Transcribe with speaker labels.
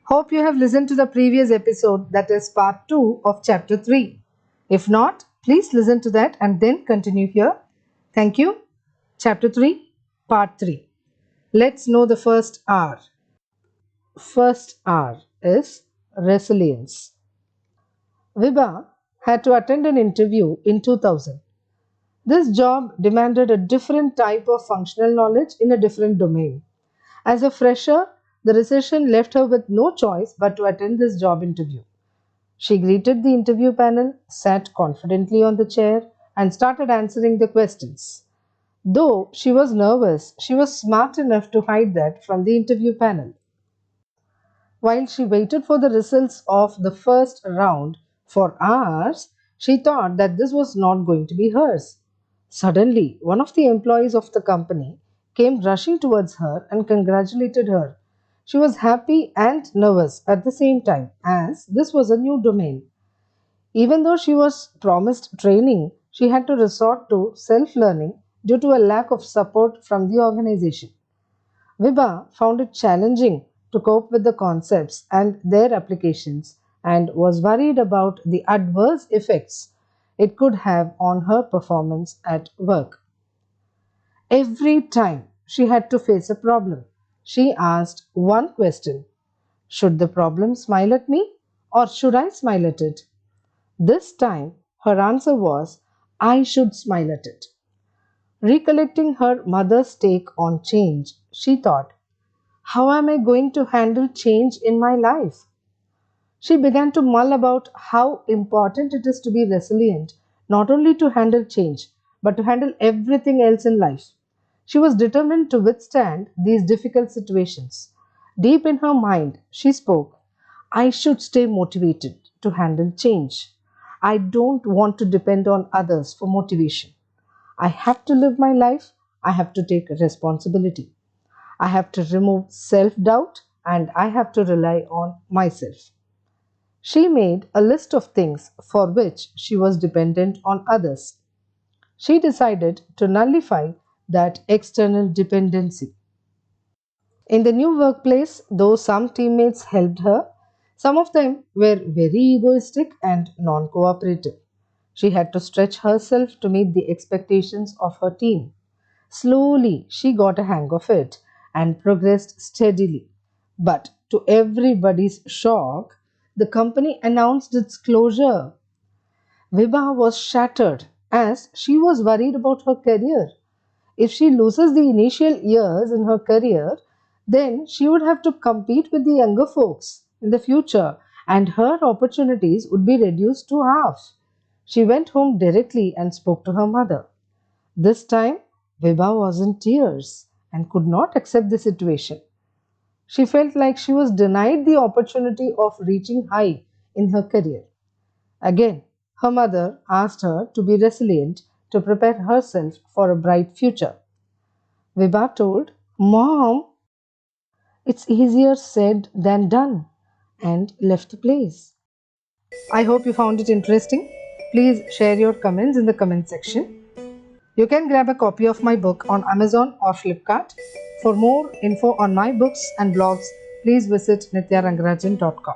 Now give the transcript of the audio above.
Speaker 1: Hope you have listened to the previous episode, that is part 2 of chapter 3. If not, please listen to that and then continue here. Thank you. Chapter 3, part 3. Let's know the first R. First R is resilience. Vibha had to attend an interview in 2000. This job demanded a different type of functional knowledge in a different domain. As a fresher, the recession left her with no choice but to attend this job interview. She greeted the interview panel, sat confidently on the chair, and started answering the questions. Though she was nervous, she was smart enough to hide that from the interview panel. While she waited for the results of the first round for hours, she thought that this was not going to be hers. Suddenly, one of the employees of the company came rushing towards her and congratulated her. She was happy and nervous at the same time, as this was a new domain. Even though she was promised training, she had to resort to self-learning due to a lack of support from the organization. Vibha found it challenging to cope with the concepts and their applications and was worried about the adverse effects it could have on her performance at work. Every time she had to face a problem, she asked one question: should the problem smile at me or should I smile at it? This time her answer was, I should smile at it. Recollecting her mother's take on change, she thought, how am I going to handle change in my life? She began to mull about how important it is to be resilient, not only to handle change, but to handle everything else in life. She was determined to withstand these difficult situations. Deep in her mind, she spoke, I should stay motivated to handle change. I don't want to depend on others for motivation. I have to live my life. I have to take responsibility. I have to remove self-doubt and I have to rely on myself. She made a list of things for which she was dependent on others. She decided to nullify that external dependency. In the new workplace, though some teammates helped her, some of them were very egoistic and non-cooperative. She had to stretch herself to meet the expectations of her team. Slowly, she got a hang of it and progressed steadily. But to everybody's shock, the company announced its closure. Vibha was shattered as she was worried about her career. If she loses the initial years in her career, then she would have to compete with the younger folks in the future and her opportunities would be reduced to half. She went home directly and spoke to her mother. This time, Vibha was in tears and could not accept the situation. She felt like she was denied the opportunity of reaching high in her career. Again, her mother asked her to be resilient to prepare herself for a bright future. Vibha told, Mom, it's easier said than done, and left the place. I hope you found it interesting. Please share your comments in the comment section. You can grab a copy of my book on Amazon or Flipkart. For more info on my books and blogs, please visit 𝗵𝗽𝗶𝗺𝗃𝗃.com.